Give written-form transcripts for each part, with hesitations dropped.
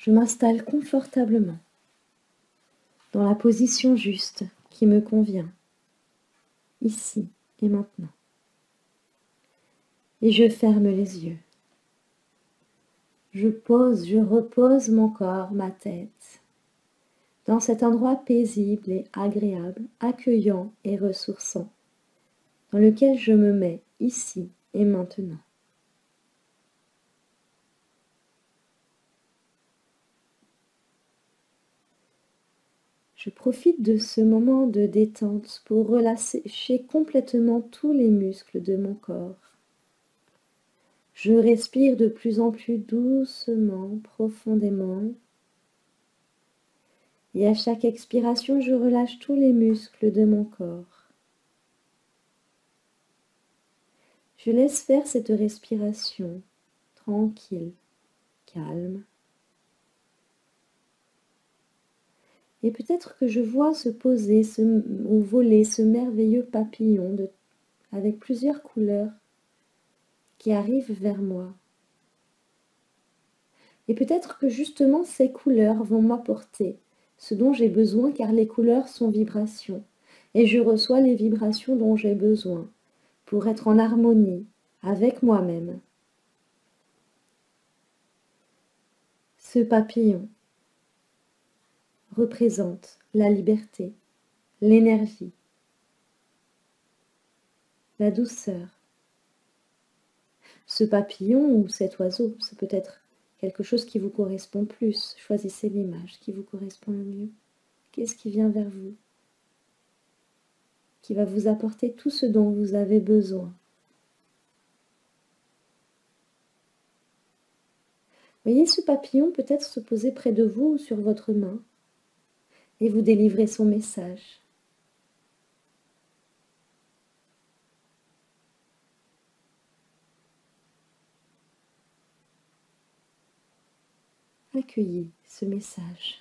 Je m'installe confortablement dans la position juste qui me convient, ici et maintenant. Et je ferme les yeux. Je repose mon corps, ma tête, dans cet endroit paisible et agréable, accueillant et ressourçant, dans lequel je me mets ici et maintenant. Je profite de ce moment de détente pour relâcher complètement tous les muscles de mon corps. Je respire de plus en plus doucement, profondément. Et à chaque expiration, je relâche tous les muscles de mon corps. Je laisse faire cette respiration tranquille, calme. Et peut-être que je vois se poser ou voler ce merveilleux papillon avec plusieurs couleurs qui arrive vers moi. Et peut-être que justement ces couleurs vont m'apporter ce dont j'ai besoin, car les couleurs sont vibrations. Et je reçois les vibrations dont j'ai besoin pour être en harmonie avec moi-même. Ce papillon représente la liberté, l'énergie, la douceur. Ce papillon ou cet oiseau, c'est peut-être quelque chose qui vous correspond plus. Choisissez l'image qui vous correspond le mieux. Qu'est-ce qui vient vers vous? Qui va vous apporter tout ce dont vous avez besoin. Voyez ce papillon peut-être se poser près de vous ou sur votre main et vous délivrer son message. Accueillez ce message.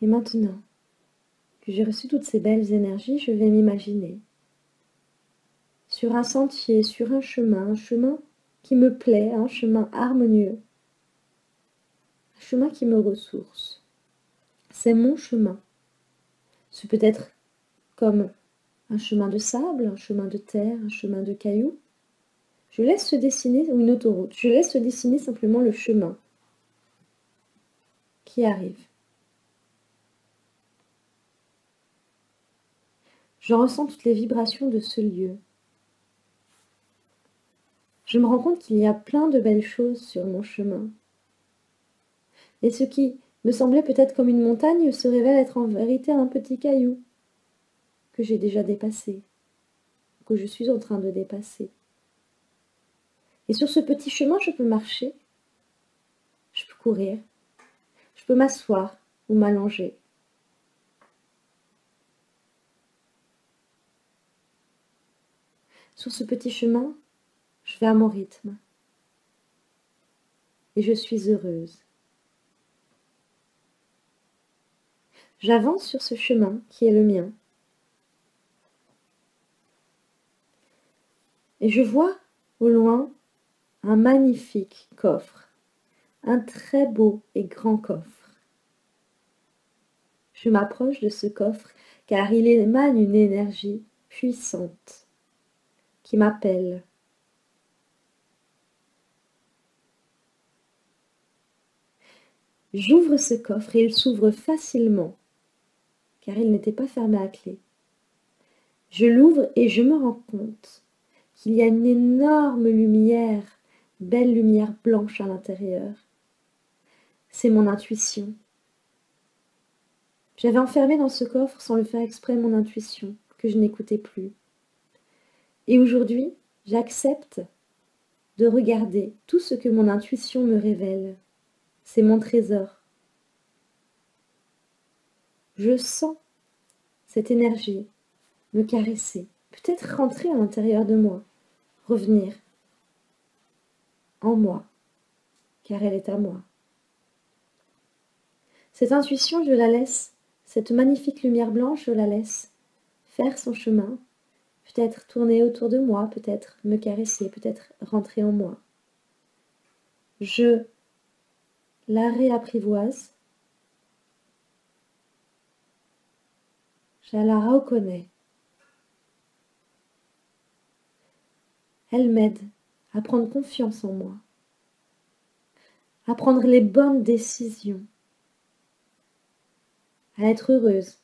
Et maintenant que j'ai reçu toutes ces belles énergies, je vais m'imaginer sur un sentier, sur un chemin qui me plaît, un chemin harmonieux, un chemin qui me ressource. C'est mon chemin. C'est peut-être comme un chemin de sable, un chemin de terre, un chemin de cailloux. Je laisse se dessiner une autoroute. Je laisse se dessiner simplement le chemin qui arrive. Je ressens toutes les vibrations de ce lieu. Je me rends compte qu'il y a plein de belles choses sur mon chemin. Et ce qui me semblait peut-être comme une montagne se révèle être en vérité un petit caillou que j'ai déjà dépassé, que je suis en train de dépasser. Et sur ce petit chemin, je peux marcher, je peux courir, je peux m'asseoir ou m'allonger. Sur ce petit chemin, je vais à mon rythme. Et je suis heureuse. J'avance sur ce chemin qui est le mien. Et je vois au loin un magnifique coffre. Un très beau et grand coffre. Je m'approche de ce coffre car il émane une énergie puissante qui m'appelle. J'ouvre ce coffre et il s'ouvre facilement car il n'était pas fermé à clé. Je l'ouvre et je me rends compte qu'il y a une énorme lumière, belle lumière blanche à l'intérieur. C'est mon intuition. J'avais enfermé dans ce coffre sans le faire exprès mon intuition, que je n'écoutais plus. Et aujourd'hui, j'accepte de regarder tout ce que mon intuition me révèle. C'est mon trésor. Je sens cette énergie me caresser, peut-être rentrer à l'intérieur de moi, revenir en moi, car elle est à moi. Cette intuition, je la laisse Cette magnifique lumière blanche, je la laisse faire son chemin, peut-être tourner autour de moi, peut-être me caresser, peut-être rentrer en moi. Je la réapprivoise, je la reconnais. Elle m'aide à prendre confiance en moi, à prendre les bonnes décisions, à être heureuse,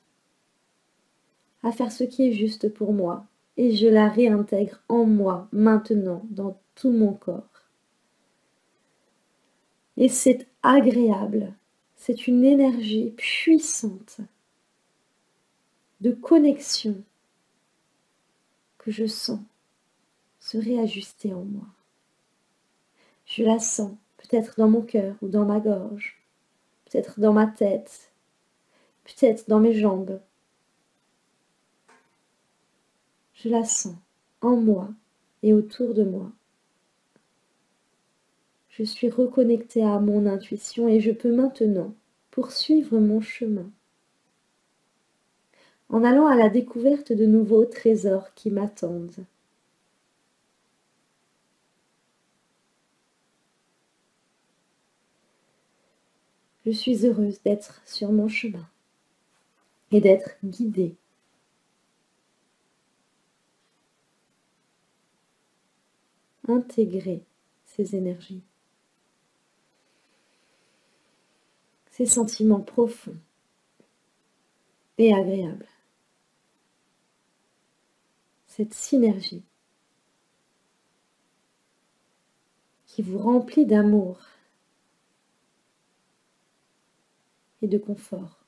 à faire ce qui est juste pour moi. Et je la réintègre en moi, maintenant, dans tout mon corps. Et c'est agréable, c'est une énergie puissante de connexion que je sens se réajuster en moi. Je la sens, peut-être dans mon cœur ou dans ma gorge, peut-être dans ma tête, peut-être dans mes jambes. Je la sens en moi et autour de moi. Je suis reconnectée à mon intuition et je peux maintenant poursuivre mon chemin en allant à la découverte de nouveaux trésors qui m'attendent. Je suis heureuse d'être sur mon chemin et d'être guidée. Intégrer ces énergies, ces sentiments profonds et agréables. Cette synergie qui vous remplit d'amour et de confort,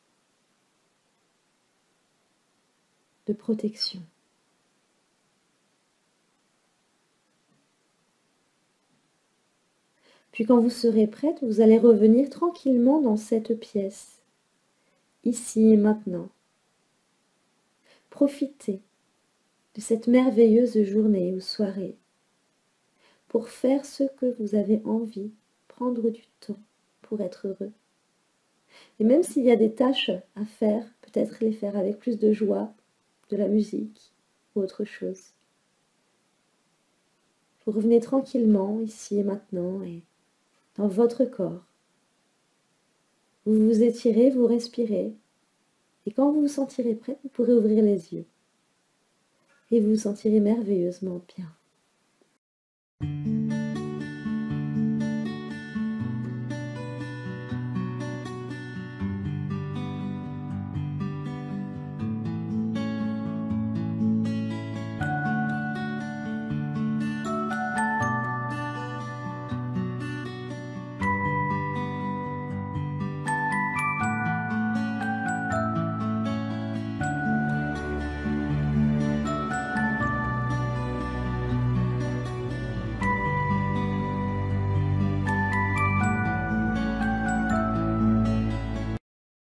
de protection. Puis quand vous serez prête, vous allez revenir tranquillement dans cette pièce, ici et maintenant. Profitez de cette merveilleuse journée ou soirée pour faire ce que vous avez envie, prendre du temps pour être heureux. Et même s'il y a des tâches à faire, peut-être les faire avec plus de joie, de la musique ou autre chose. Vous revenez tranquillement ici et maintenant et dans votre corps. Vous vous étirez, vous respirez. Et quand vous vous sentirez prête, vous pourrez ouvrir les yeux. Et vous vous sentirez merveilleusement bien.